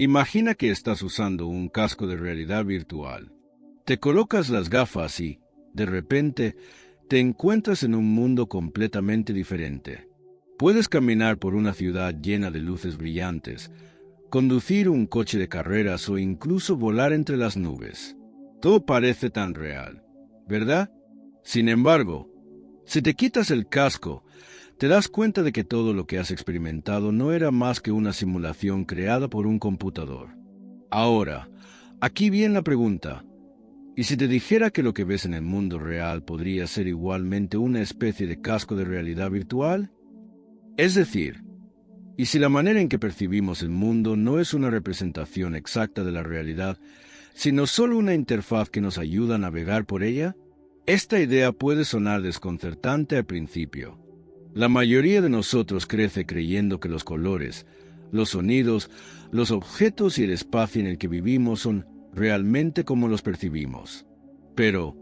Imagina que estás usando un casco de realidad virtual. Te colocas las gafas y, de repente, te encuentras en un mundo completamente diferente. Puedes caminar por una ciudad llena de luces brillantes, conducir un coche de carreras o incluso volar entre las nubes. Todo parece tan real, ¿verdad? Sin embargo, si te quitas el casco, te das cuenta de que todo lo que has experimentado no era más que una simulación creada por un computador. Ahora, aquí viene la pregunta. ¿Y si te dijera que lo que ves en el mundo real podría ser igualmente una especie de casco de realidad virtual? Es decir, ¿y si la manera en que percibimos el mundo no es una representación exacta de la realidad, sino solo una interfaz que nos ayuda a navegar por ella? Esta idea puede sonar desconcertante al principio. La mayoría de nosotros crece creyendo que los colores, los sonidos, los objetos y el espacio en el que vivimos son realmente como los percibimos. Pero,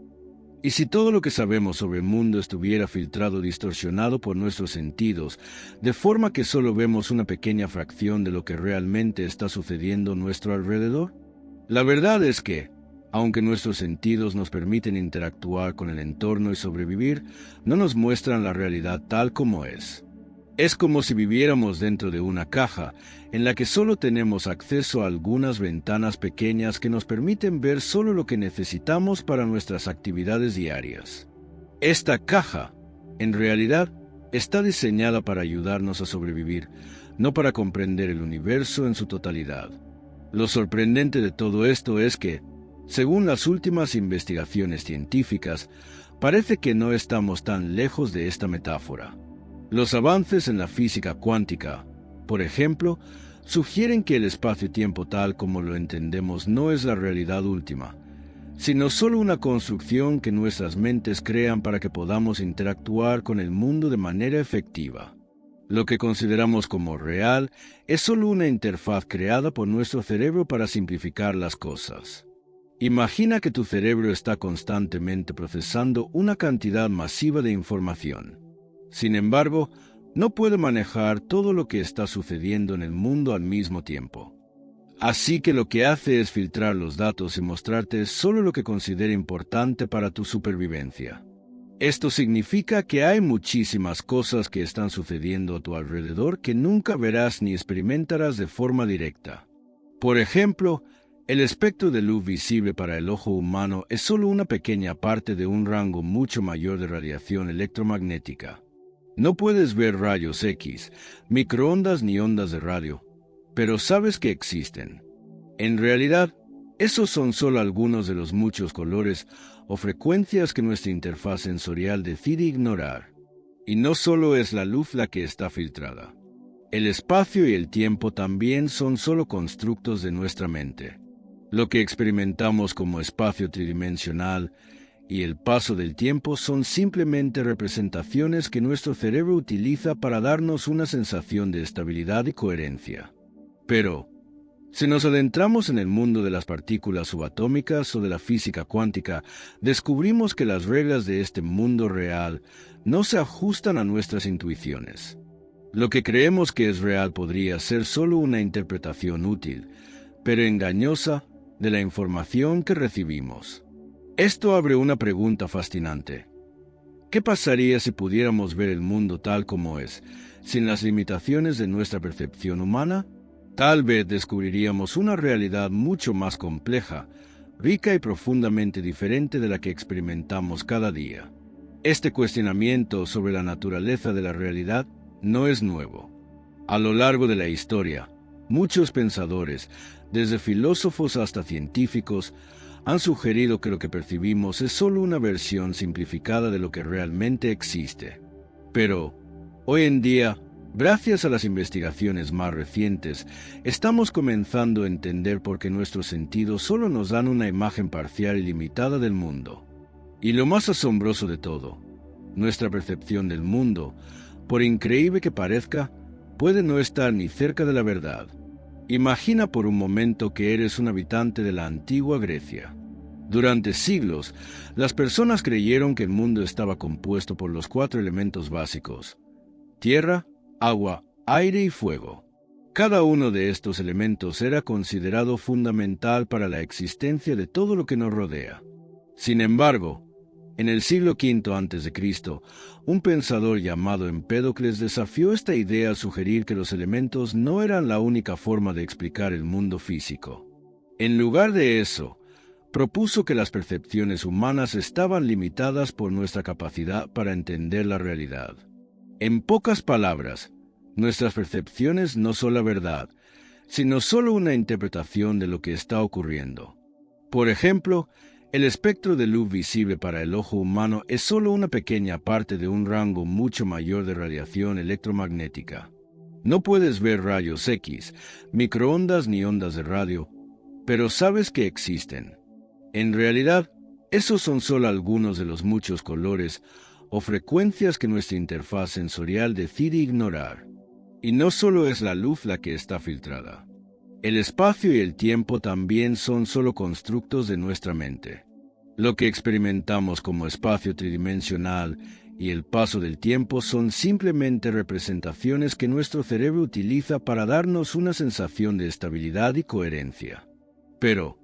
¿y si todo lo que sabemos sobre el mundo estuviera filtrado o distorsionado por nuestros sentidos, de forma que solo vemos una pequeña fracción de lo que realmente está sucediendo a nuestro alrededor? La verdad es que, aunque nuestros sentidos nos permiten interactuar con el entorno y sobrevivir, no nos muestran la realidad tal como es. Es como si viviéramos dentro de una caja, en la que solo tenemos acceso a algunas ventanas pequeñas que nos permiten ver solo lo que necesitamos para nuestras actividades diarias. Esta caja, en realidad, está diseñada para ayudarnos a sobrevivir, no para comprender el universo en su totalidad. Lo sorprendente de todo esto es que, según las últimas investigaciones científicas, parece que no estamos tan lejos de esta metáfora. Los avances en la física cuántica, por ejemplo, sugieren que el espacio-tiempo tal como lo entendemos no es la realidad última, sino solo una construcción que nuestras mentes crean para que podamos interactuar con el mundo de manera efectiva. Lo que consideramos como real es solo una interfaz creada por nuestro cerebro para simplificar las cosas. Imagina que tu cerebro está constantemente procesando una cantidad masiva de información. Sin embargo, no puede manejar todo lo que está sucediendo en el mundo al mismo tiempo. Así que lo que hace es filtrar los datos y mostrarte solo lo que considera importante para tu supervivencia. Esto significa que hay muchísimas cosas que están sucediendo a tu alrededor que nunca verás ni experimentarás de forma directa. Por ejemplo, el espectro de luz visible para el ojo humano es solo una pequeña parte de un rango mucho mayor de radiación electromagnética. No puedes ver rayos X, microondas ni ondas de radio, pero sabes que existen. En realidad, esos son solo algunos de los muchos colores o frecuencias que nuestra interfaz sensorial decide ignorar. Y no solo es la luz la que está filtrada. El espacio y el tiempo también son solo constructos de nuestra mente. Lo que experimentamos como espacio tridimensional y el paso del tiempo son simplemente representaciones que nuestro cerebro utiliza para darnos una sensación de estabilidad y coherencia. Pero, si nos adentramos en el mundo de las partículas subatómicas o de la física cuántica, descubrimos que las reglas de este mundo real no se ajustan a nuestras intuiciones. Lo que creemos que es real podría ser solo una interpretación útil, pero engañosa, de la información que recibimos. Esto abre una pregunta fascinante. ¿Qué pasaría si pudiéramos ver el mundo tal como es, sin las limitaciones de nuestra percepción humana? Tal vez descubriríamos una realidad mucho más compleja, rica y profundamente diferente de la que experimentamos cada día. Este cuestionamiento sobre la naturaleza de la realidad no es nuevo. A lo largo de la historia, muchos pensadores, desde filósofos hasta científicos, han sugerido que lo que percibimos es solo una versión simplificada de lo que realmente existe. Pero, hoy en día, gracias a las investigaciones más recientes, estamos comenzando a entender por qué nuestros sentidos solo nos dan una imagen parcial y limitada del mundo. Y lo más asombroso de todo, nuestra percepción del mundo, por increíble que parezca, puede no estar ni cerca de la verdad. Imagina por un momento que eres un habitante de la antigua Grecia. Durante siglos, las personas creyeron que el mundo estaba compuesto por los 4 elementos básicos: tierra, agua, aire y fuego. Cada uno de estos elementos era considerado fundamental para la existencia de todo lo que nos rodea. Sin embargo, en el siglo V a.C., un pensador llamado Empédocles desafió esta idea al sugerir que los elementos no eran la única forma de explicar el mundo físico. En lugar de eso, propuso que las percepciones humanas estaban limitadas por nuestra capacidad para entender la realidad. En pocas palabras, nuestras percepciones no son la verdad, sino solo una interpretación de lo que está ocurriendo. Por ejemplo, el espectro de luz visible para el ojo humano es solo una pequeña parte de un rango mucho mayor de radiación electromagnética. No puedes ver rayos X, microondas ni ondas de radio, pero sabes que existen. En realidad, esos son solo algunos de los muchos colores o frecuencias que nuestra interfaz sensorial decide ignorar. Y no solo es la luz la que está filtrada. El espacio y el tiempo también son solo constructos de nuestra mente. Lo que experimentamos como espacio tridimensional y el paso del tiempo son simplemente representaciones que nuestro cerebro utiliza para darnos una sensación de estabilidad y coherencia. Pero,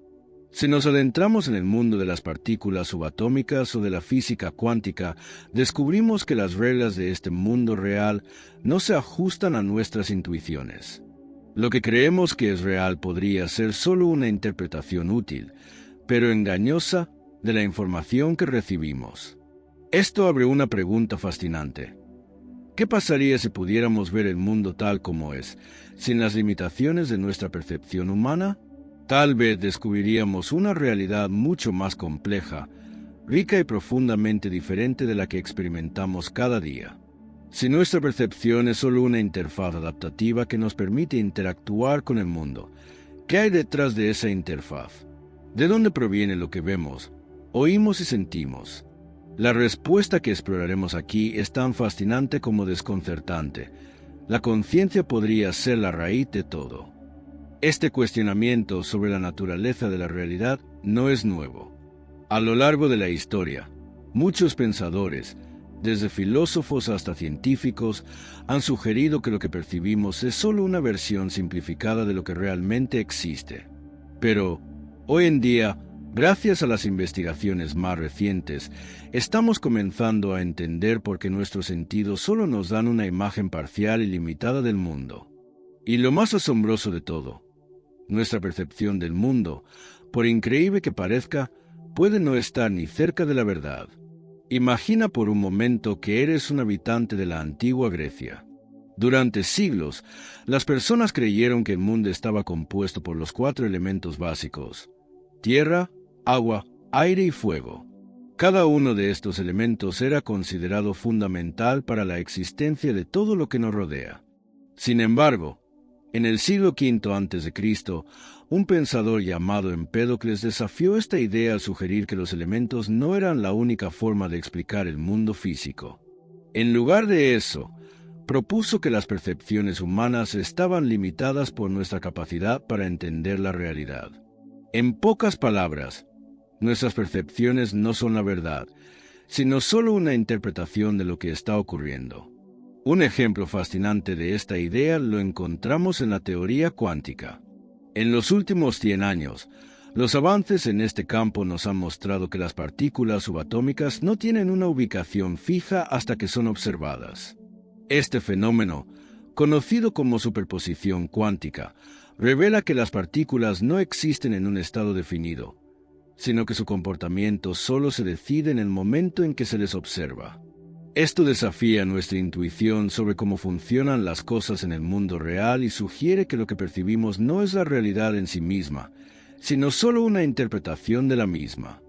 si nos adentramos en el mundo de las partículas subatómicas o de la física cuántica, descubrimos que las reglas de este mundo real no se ajustan a nuestras intuiciones. Lo que creemos que es real podría ser solo una interpretación útil, pero engañosa, de la información que recibimos. Esto abre una pregunta fascinante. ¿Qué pasaría si pudiéramos ver el mundo tal como es, sin las limitaciones de nuestra percepción humana? Tal vez descubriríamos una realidad mucho más compleja, rica y profundamente diferente de la que experimentamos cada día. Si nuestra percepción es solo una interfaz adaptativa que nos permite interactuar con el mundo, ¿qué hay detrás de esa interfaz? ¿De dónde proviene lo que vemos, oímos y sentimos? La respuesta que exploraremos aquí es tan fascinante como desconcertante. La conciencia podría ser la raíz de todo. Este cuestionamiento sobre la naturaleza de la realidad no es nuevo. A lo largo de la historia, muchos pensadores, desde filósofos hasta científicos, han sugerido que lo que percibimos es solo una versión simplificada de lo que realmente existe. Pero, hoy en día, gracias a las investigaciones más recientes, estamos comenzando a entender por qué nuestros sentidos solo nos dan una imagen parcial y limitada del mundo. Y lo más asombroso de todo, nuestra percepción del mundo, por increíble que parezca, puede no estar ni cerca de la verdad. Imagina por un momento que eres un habitante de la antigua Grecia. Durante siglos, las personas creyeron que el mundo estaba compuesto por los 4 elementos básicos: tierra, agua, aire y fuego. Cada uno de estos elementos era considerado fundamental para la existencia de todo lo que nos rodea. Sin embargo, en el siglo V a.C., un pensador llamado Empédocles desafió esta idea al sugerir que los elementos no eran la única forma de explicar el mundo físico. En lugar de eso, propuso que las percepciones humanas estaban limitadas por nuestra capacidad para entender la realidad. En pocas palabras, nuestras percepciones no son la verdad, sino solo una interpretación de lo que está ocurriendo. Un ejemplo fascinante de esta idea lo encontramos en la teoría cuántica. En los últimos 100 años, los avances en este campo nos han mostrado que las partículas subatómicas no tienen una ubicación fija hasta que son observadas. Este fenómeno, conocido como superposición cuántica, revela que las partículas no existen en un estado definido, sino que su comportamiento solo se decide en el momento en que se les observa. Esto desafía nuestra intuición sobre cómo funcionan las cosas en el mundo real y sugiere que lo que percibimos no es la realidad en sí misma, sino solo una interpretación de la misma.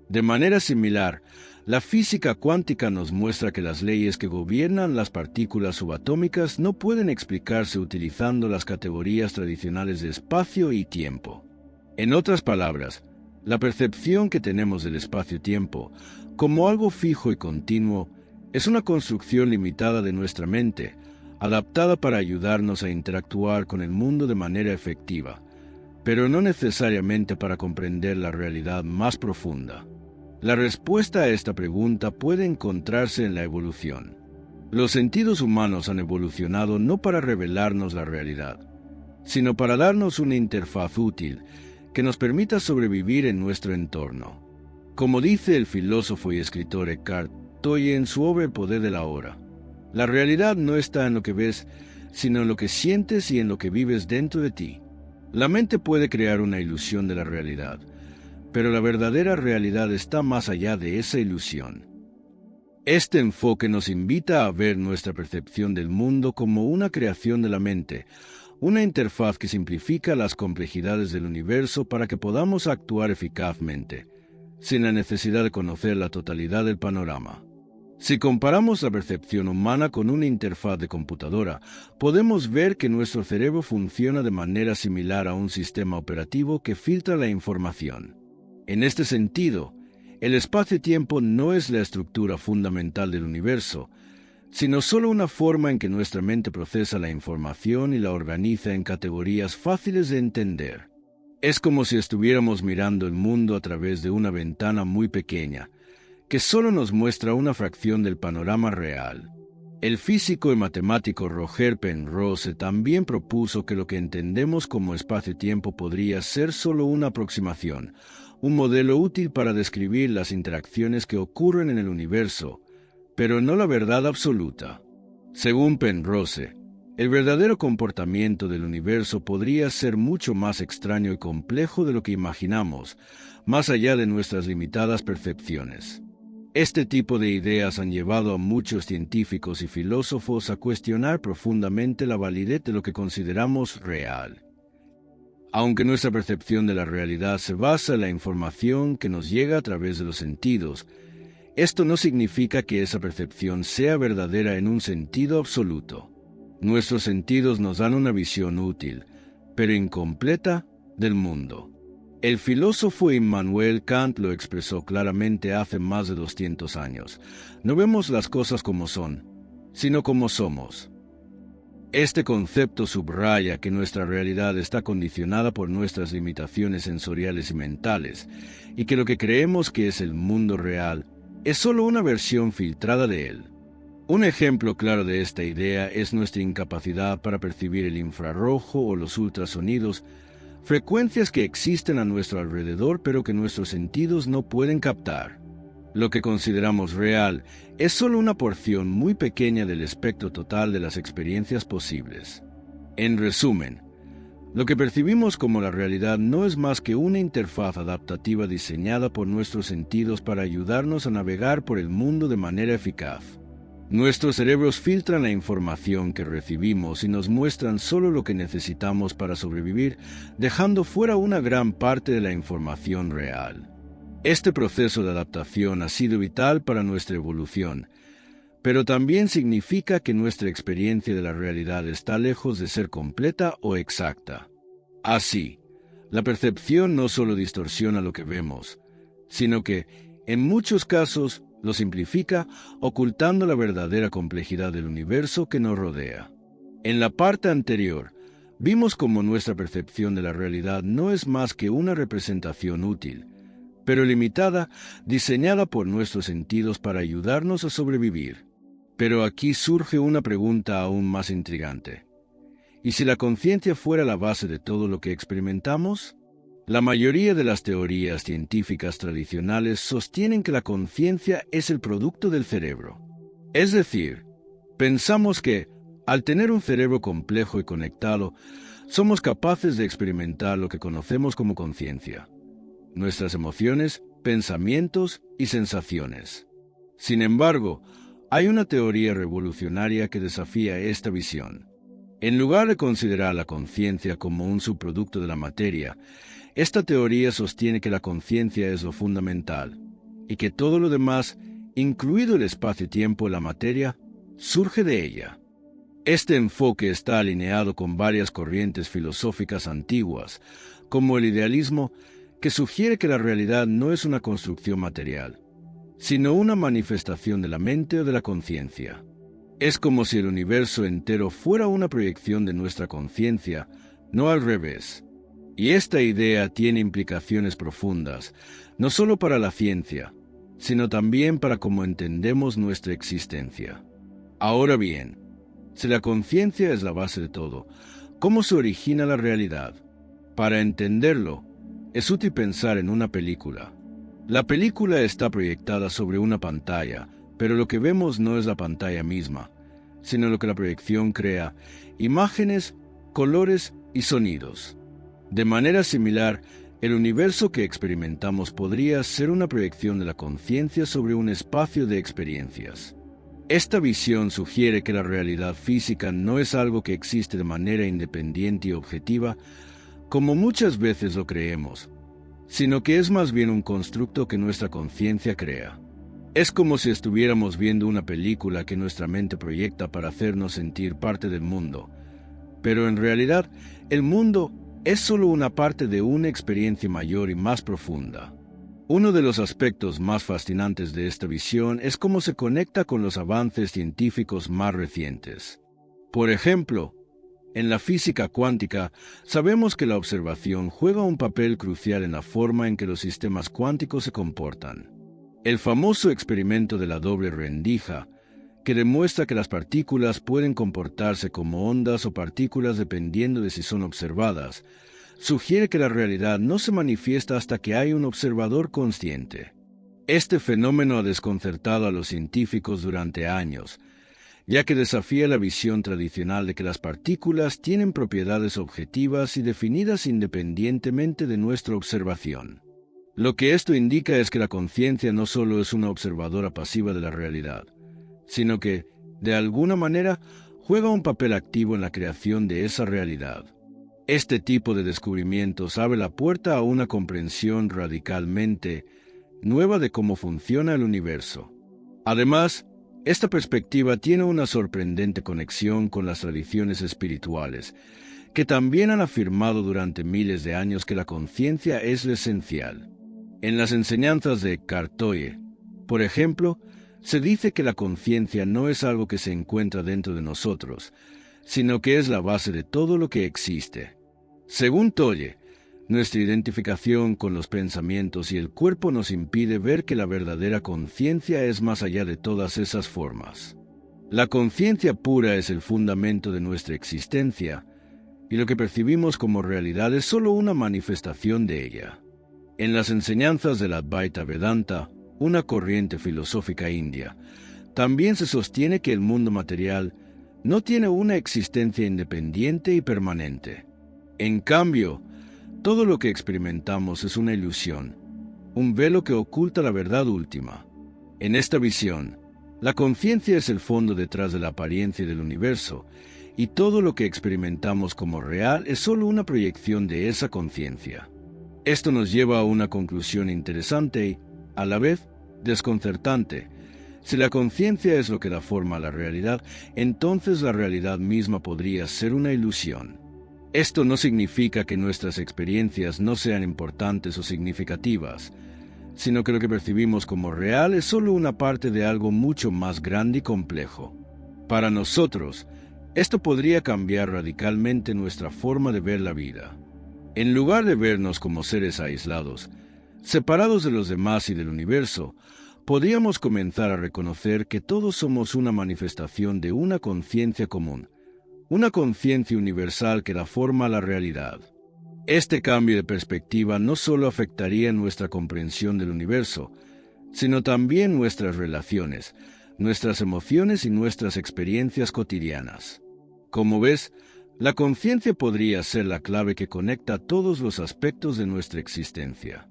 De manera similar, la física cuántica nos muestra que las leyes que gobiernan las partículas subatómicas no pueden explicarse utilizando las categorías tradicionales de espacio y tiempo. En otras palabras, la percepción que tenemos del espacio-tiempo, como algo fijo y continuo, es una construcción limitada de nuestra mente, adaptada para ayudarnos a interactuar con el mundo de manera efectiva, pero no necesariamente para comprender la realidad más profunda. La respuesta a esta pregunta puede encontrarse en la evolución. Los sentidos humanos han evolucionado no para revelarnos la realidad, sino para darnos una interfaz útil que nos permita sobrevivir en nuestro entorno. Como dice el filósofo y escritor Eckhart Tolle en su obra El poder de la hora, la realidad no está en lo que ves, sino en lo que sientes y en lo que vives dentro de ti. La mente puede crear una ilusión de la realidad, pero la verdadera realidad está más allá de esa ilusión. Este enfoque nos invita a ver nuestra percepción del mundo como una creación de la mente, una interfaz que simplifica las complejidades del universo para que podamos actuar eficazmente, sin la necesidad de conocer la totalidad del panorama. Si comparamos la percepción humana con una interfaz de computadora, podemos ver que nuestro cerebro funciona de manera similar a un sistema operativo que filtra la información. En este sentido, el espacio-tiempo no es la estructura fundamental del universo, sino solo una forma en que nuestra mente procesa la información y la organiza en categorías fáciles de entender. Es como si estuviéramos mirando el mundo a través de una ventana muy pequeña, que solo nos muestra una fracción del panorama real. El físico y matemático Roger Penrose también propuso que lo que entendemos como espacio-tiempo podría ser solo una aproximación, un modelo útil para describir las interacciones que ocurren en el universo, pero no la verdad absoluta. Según Penrose, el verdadero comportamiento del universo podría ser mucho más extraño y complejo de lo que imaginamos, más allá de nuestras limitadas percepciones. Este tipo de ideas han llevado a muchos científicos y filósofos a cuestionar profundamente la validez de lo que consideramos real. Aunque nuestra percepción de la realidad se basa en la información que nos llega a través de los sentidos, esto no significa que esa percepción sea verdadera en un sentido absoluto. Nuestros sentidos nos dan una visión útil, pero incompleta, del mundo. El filósofo Immanuel Kant lo expresó claramente hace más de 200 años. No vemos las cosas como son, sino como somos. Este concepto subraya que nuestra realidad está condicionada por nuestras limitaciones sensoriales y mentales, y que lo que creemos que es el mundo real es solo una versión filtrada de él. Un ejemplo claro de esta idea es nuestra incapacidad para percibir el infrarrojo o los ultrasonidos, frecuencias que existen a nuestro alrededor pero que nuestros sentidos no pueden captar. Lo que consideramos real es solo una porción muy pequeña del espectro total de las experiencias posibles. En resumen, lo que percibimos como la realidad no es más que una interfaz adaptativa diseñada por nuestros sentidos para ayudarnos a navegar por el mundo de manera eficaz. Nuestros cerebros filtran la información que recibimos y nos muestran solo lo que necesitamos para sobrevivir, dejando fuera una gran parte de la información real. Este proceso de adaptación ha sido vital para nuestra evolución, pero también significa que nuestra experiencia de la realidad está lejos de ser completa o exacta. Así, la percepción no solo distorsiona lo que vemos, sino que, en muchos casos, lo simplifica, ocultando la verdadera complejidad del universo que nos rodea. En la parte anterior, vimos cómo nuestra percepción de la realidad no es más que una representación útil, pero limitada, diseñada por nuestros sentidos para ayudarnos a sobrevivir. Pero aquí surge una pregunta aún más intrigante. ¿Y si la conciencia fuera la base de todo lo que experimentamos? La mayoría de las teorías científicas tradicionales sostienen que la conciencia es el producto del cerebro. Es decir, pensamos que, al tener un cerebro complejo y conectado, somos capaces de experimentar lo que conocemos como conciencia, nuestras emociones, pensamientos y sensaciones. Sin embargo, hay una teoría revolucionaria que desafía esta visión. En lugar de considerar la conciencia como un subproducto de la materia, esta teoría sostiene que la conciencia es lo fundamental, y que todo lo demás, incluido el espacio-tiempo y la materia, surge de ella. Este enfoque está alineado con varias corrientes filosóficas antiguas, como el idealismo, que sugiere que la realidad no es una construcción material, sino una manifestación de la mente o de la conciencia. Es como si el universo entero fuera una proyección de nuestra conciencia, no al revés. Y esta idea tiene implicaciones profundas, no solo para la ciencia, sino también para cómo entendemos nuestra existencia. Ahora bien, si la conciencia es la base de todo, ¿Cómo se origina la realidad? Para entenderlo, es útil pensar en una película. La película está proyectada sobre una pantalla, pero lo que vemos no es la pantalla misma, sino lo que la proyección crea: imágenes, colores y sonidos. De manera similar, el universo que experimentamos podría ser una proyección de la conciencia sobre un espacio de experiencias. Esta visión sugiere que la realidad física no es algo que existe de manera independiente y objetiva, como muchas veces lo creemos, sino que es más bien un constructo que nuestra conciencia crea. Es como si estuviéramos viendo una película que nuestra mente proyecta para hacernos sentir parte del mundo, pero en realidad el mundo es solo una parte de una experiencia mayor y más profunda. Uno de los aspectos más fascinantes de esta visión es cómo se conecta con los avances científicos más recientes. Por ejemplo, en la física cuántica, sabemos que la observación juega un papel crucial en la forma en que los sistemas cuánticos se comportan. El famoso experimento de la doble rendija, que demuestra que las partículas pueden comportarse como ondas o partículas dependiendo de si son observadas, sugiere que la realidad no se manifiesta hasta que hay un observador consciente. Este fenómeno ha desconcertado a los científicos durante años, ya que desafía la visión tradicional de que las partículas tienen propiedades objetivas y definidas independientemente de nuestra observación. Lo que esto indica es que la conciencia no solo es una observadora pasiva de la realidad, sino que, de alguna manera, juega un papel activo en la creación de esa realidad. Este tipo de descubrimientos abre la puerta a una comprensión radicalmente nueva de cómo funciona el universo. Además, esta perspectiva tiene una sorprendente conexión con las tradiciones espirituales, que también han afirmado durante miles de años que la conciencia es lo esencial. En las enseñanzas de Eckhart Tolle, por ejemplo, se dice que la conciencia no es algo que se encuentra dentro de nosotros, sino que es la base de todo lo que existe. Según Tolle, nuestra identificación con los pensamientos y el cuerpo nos impide ver que la verdadera conciencia es más allá de todas esas formas. La conciencia pura es el fundamento de nuestra existencia, y lo que percibimos como realidad es solo una manifestación de ella. En las enseñanzas del Advaita Vedanta, una corriente filosófica india, también se sostiene que el mundo material no tiene una existencia independiente y permanente. En cambio, todo lo que experimentamos es una ilusión, un velo que oculta la verdad última. En esta visión, la conciencia es el fondo detrás de la apariencia del universo, y todo lo que experimentamos como real es solo una proyección de esa conciencia. Esto nos lleva a una conclusión interesante y, a la vez, desconcertante. Si la conciencia es lo que da forma a la realidad, entonces la realidad misma podría ser una ilusión. Esto no significa que nuestras experiencias no sean importantes o significativas, sino que lo que percibimos como real es solo una parte de algo mucho más grande y complejo. Para nosotros, esto podría cambiar radicalmente nuestra forma de ver la vida. En lugar de vernos como seres aislados, separados de los demás y del universo, podríamos comenzar a reconocer que todos somos una manifestación de una conciencia común, una conciencia universal que da forma a la realidad. Este cambio de perspectiva no solo afectaría nuestra comprensión del universo, sino también nuestras relaciones, nuestras emociones y nuestras experiencias cotidianas. Como ves, la conciencia podría ser la clave que conecta todos los aspectos de nuestra existencia.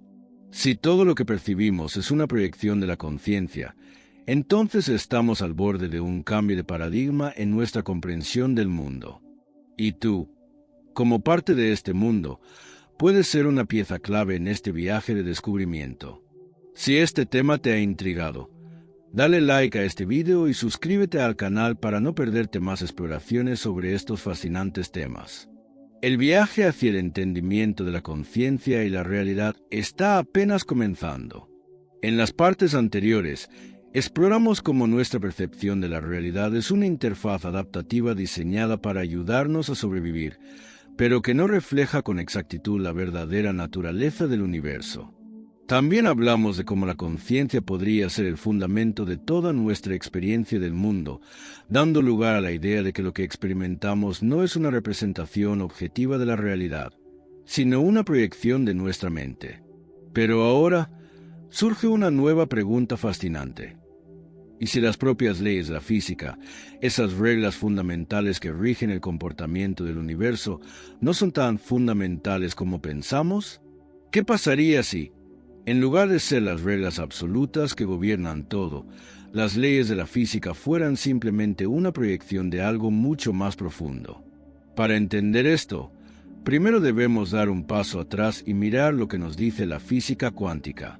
Si todo lo que percibimos es una proyección de la conciencia, entonces estamos al borde de un cambio de paradigma en nuestra comprensión del mundo. Y tú, como parte de este mundo, puedes ser una pieza clave en este viaje de descubrimiento. Si este tema te ha intrigado, dale like a este video y suscríbete al canal para no perderte más exploraciones sobre estos fascinantes temas. El viaje hacia el entendimiento de la conciencia y la realidad está apenas comenzando. En las partes anteriores, exploramos cómo nuestra percepción de la realidad es una interfaz adaptativa diseñada para ayudarnos a sobrevivir, pero que no refleja con exactitud la verdadera naturaleza del universo. También hablamos de cómo la conciencia podría ser el fundamento de toda nuestra experiencia del mundo, dando lugar a la idea de que lo que experimentamos no es una representación objetiva de la realidad, sino una proyección de nuestra mente. Pero ahora surge una nueva pregunta fascinante. ¿Y si las propias leyes de la física, esas reglas fundamentales que rigen el comportamiento del universo, no son tan fundamentales como pensamos? ¿Qué pasaría si, en lugar de ser las reglas absolutas que gobiernan todo, las leyes de la física fueran simplemente una proyección de algo mucho más profundo? Para entender esto, primero debemos dar un paso atrás y mirar lo que nos dice la física cuántica.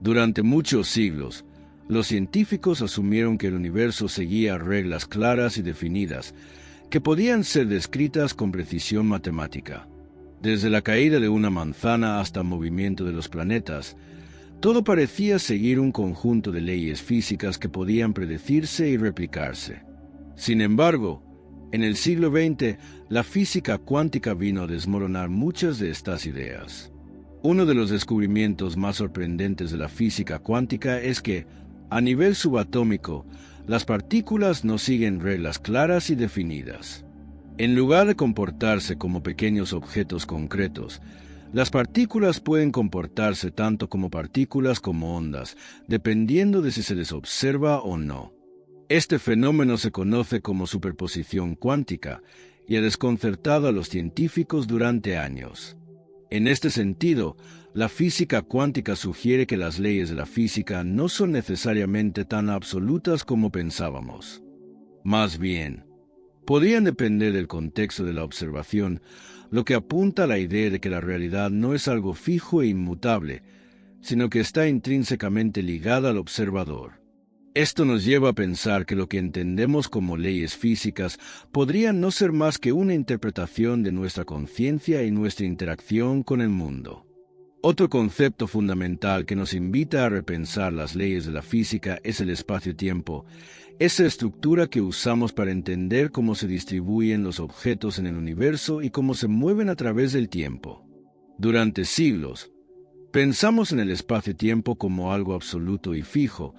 Durante muchos siglos, los científicos asumieron que el universo seguía reglas claras y definidas, que podían ser descritas con precisión matemática. Desde la caída de una manzana hasta el movimiento de los planetas, todo parecía seguir un conjunto de leyes físicas que podían predecirse y replicarse. Sin embargo, en el siglo XX, la física cuántica vino a desmoronar muchas de estas ideas. Uno de los descubrimientos más sorprendentes de la física cuántica es que, a nivel subatómico, las partículas no siguen reglas claras y definidas. En lugar de comportarse como pequeños objetos concretos, las partículas pueden comportarse tanto como partículas como ondas, dependiendo de si se les observa o no. Este fenómeno se conoce como superposición cuántica y ha desconcertado a los científicos durante años. En este sentido, la física cuántica sugiere que las leyes de la física no son necesariamente tan absolutas como pensábamos. Más bien, podrían depender del contexto de la observación, lo que apunta a la idea de que la realidad no es algo fijo e inmutable, sino que está intrínsecamente ligada al observador. Esto nos lleva a pensar que lo que entendemos como leyes físicas podrían no ser más que una interpretación de nuestra conciencia y nuestra interacción con el mundo. Otro concepto fundamental que nos invita a repensar las leyes de la física es el espacio-tiempo, esa estructura que usamos para entender cómo se distribuyen los objetos en el universo y cómo se mueven a través del tiempo. Durante siglos, pensamos en el espacio-tiempo como algo absoluto y fijo,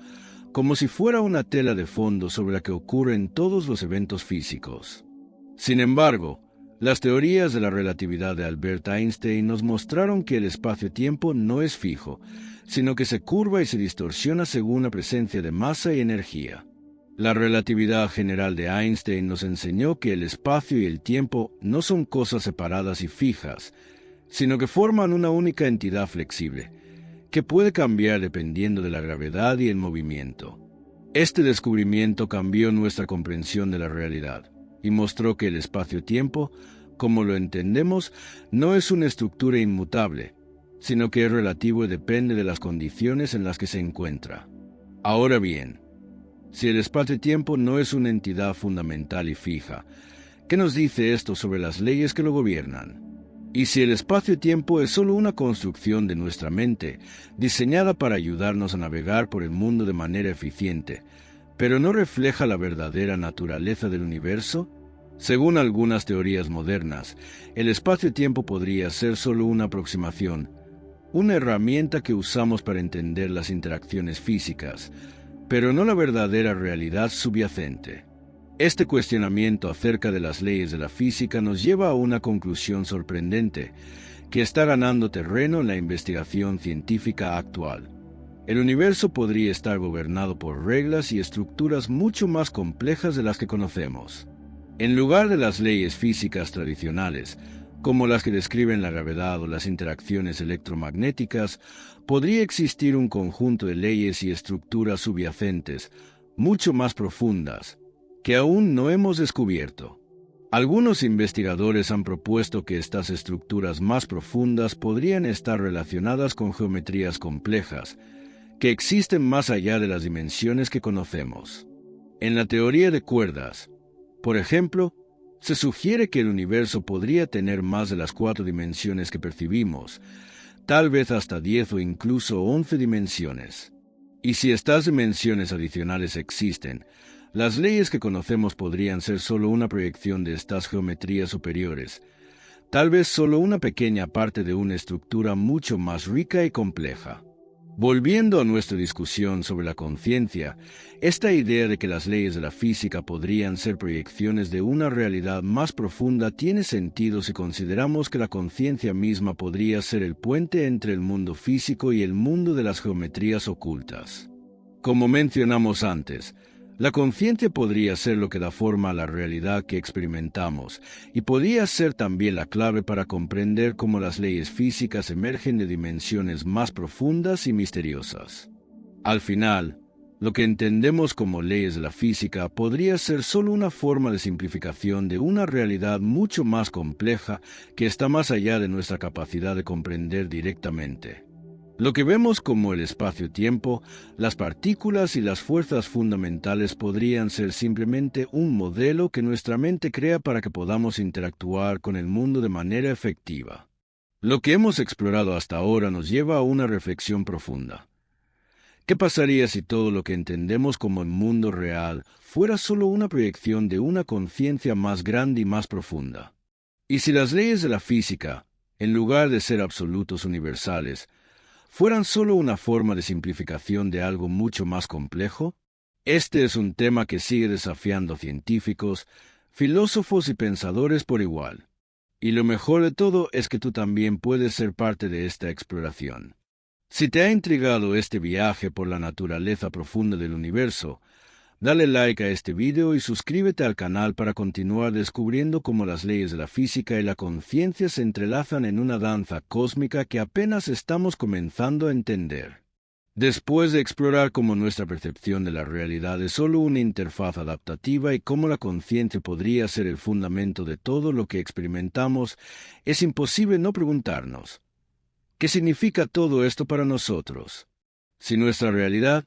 como si fuera una tela de fondo sobre la que ocurren todos los eventos físicos. Sin embargo, las teorías de la relatividad de Albert Einstein nos mostraron que el espacio-tiempo no es fijo, sino que se curva y se distorsiona según la presencia de masa y energía. La relatividad general de Einstein nos enseñó que el espacio y el tiempo no son cosas separadas y fijas, sino que forman una única entidad flexible, que puede cambiar dependiendo de la gravedad y el movimiento. Este descubrimiento cambió nuestra comprensión de la realidad y mostró que el espacio-tiempo, como lo entendemos, no es una estructura inmutable, sino que es relativo y depende de las condiciones en las que se encuentra. Ahora bien, si el espacio-tiempo no es una entidad fundamental y fija, ¿qué nos dice esto sobre las leyes que lo gobiernan? Y si el espacio-tiempo es solo una construcción de nuestra mente, diseñada para ayudarnos a navegar por el mundo de manera eficiente, pero no refleja la verdadera naturaleza del universo? Según algunas teorías modernas, el espacio-tiempo podría ser solo una aproximación, una herramienta que usamos para entender las interacciones físicas, pero no la verdadera realidad subyacente. Este cuestionamiento acerca de las leyes de la física nos lleva a una conclusión sorprendente, que está ganando terreno en la investigación científica actual. El universo podría estar gobernado por reglas y estructuras mucho más complejas de las que conocemos. En lugar de las leyes físicas tradicionales, como las que describen la gravedad o las interacciones electromagnéticas, podría existir un conjunto de leyes y estructuras subyacentes, mucho más profundas, que aún no hemos descubierto. Algunos investigadores han propuesto que estas estructuras más profundas podrían estar relacionadas con geometrías complejas, que existen más allá de las dimensiones que conocemos. En la teoría de cuerdas, por ejemplo, se sugiere que el universo podría tener más de las 4 dimensiones que percibimos, tal vez hasta 10 o incluso 11 dimensiones. Y si estas dimensiones adicionales existen, las leyes que conocemos podrían ser solo una proyección de estas geometrías superiores, tal vez solo una pequeña parte de una estructura mucho más rica y compleja. Volviendo a nuestra discusión sobre la conciencia, esta idea de que las leyes de la física podrían ser proyecciones de una realidad más profunda tiene sentido si consideramos que la conciencia misma podría ser el puente entre el mundo físico y el mundo de las geometrías ocultas. Como mencionamos antes, la conciencia podría ser lo que da forma a la realidad que experimentamos y podría ser también la clave para comprender cómo las leyes físicas emergen de dimensiones más profundas y misteriosas. Al final, lo que entendemos como leyes de la física podría ser solo una forma de simplificación de una realidad mucho más compleja que está más allá de nuestra capacidad de comprender directamente. Lo que vemos como el espacio-tiempo, las partículas y las fuerzas fundamentales podrían ser simplemente un modelo que nuestra mente crea para que podamos interactuar con el mundo de manera efectiva. Lo que hemos explorado hasta ahora nos lleva a una reflexión profunda. ¿Qué pasaría si todo lo que entendemos como el mundo real fuera solo una proyección de una conciencia más grande y más profunda? ¿Y si las leyes de la física, en lugar de ser absolutos universales, fueran solo una forma de simplificación de algo mucho más complejo? Este es un tema que sigue desafiando a científicos, filósofos y pensadores por igual. Y lo mejor de todo es que tú también puedes ser parte de esta exploración. Si te ha intrigado este viaje por la naturaleza profunda del universo, dale like a este video y suscríbete al canal para continuar descubriendo cómo las leyes de la física y la conciencia se entrelazan en una danza cósmica que apenas estamos comenzando a entender. Después de explorar cómo nuestra percepción de la realidad es solo una interfaz adaptativa y cómo la conciencia podría ser el fundamento de todo lo que experimentamos, es imposible no preguntarnos: ¿qué significa todo esto para nosotros? Si nuestra realidad,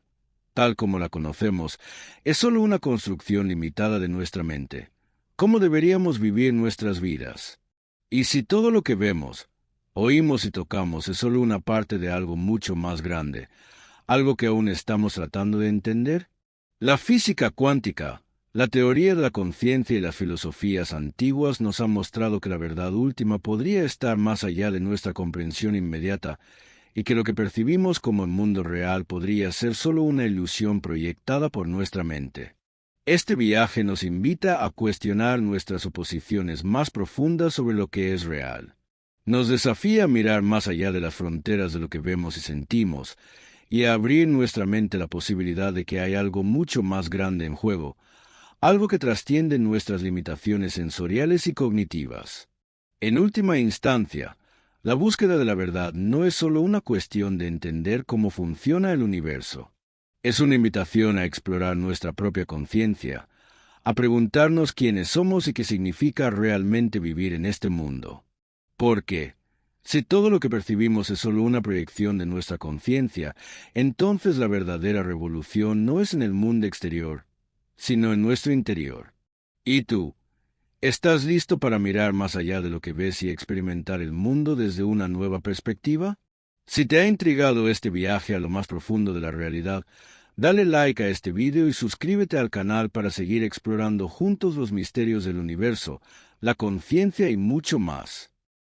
tal como la conocemos, es solo una construcción limitada de nuestra mente, ¿cómo deberíamos vivir nuestras vidas? Y si todo lo que vemos, oímos y tocamos es solo una parte de algo mucho más grande, algo que aún estamos tratando de entender. La física cuántica, la teoría de la conciencia y las filosofías antiguas nos han mostrado que la verdad última podría estar más allá de nuestra comprensión inmediata y que lo que percibimos como el mundo real podría ser solo una ilusión proyectada por nuestra mente. Este viaje nos invita a cuestionar nuestras suposiciones más profundas sobre lo que es real. Nos desafía a mirar más allá de las fronteras de lo que vemos y sentimos, y a abrir nuestra mente la posibilidad de que hay algo mucho más grande en juego, algo que trasciende nuestras limitaciones sensoriales y cognitivas. En última instancia, la búsqueda de la verdad no es solo una cuestión de entender cómo funciona el universo. Es una invitación a explorar nuestra propia conciencia, a preguntarnos quiénes somos y qué significa realmente vivir en este mundo. Porque, si todo lo que percibimos es solo una proyección de nuestra conciencia, entonces la verdadera revolución no es en el mundo exterior, sino en nuestro interior. ¿Y tú? ¿Estás listo para mirar más allá de lo que ves y experimentar el mundo desde una nueva perspectiva? Si te ha intrigado este viaje a lo más profundo de la realidad, dale like a este video y suscríbete al canal para seguir explorando juntos los misterios del universo, la conciencia y mucho más.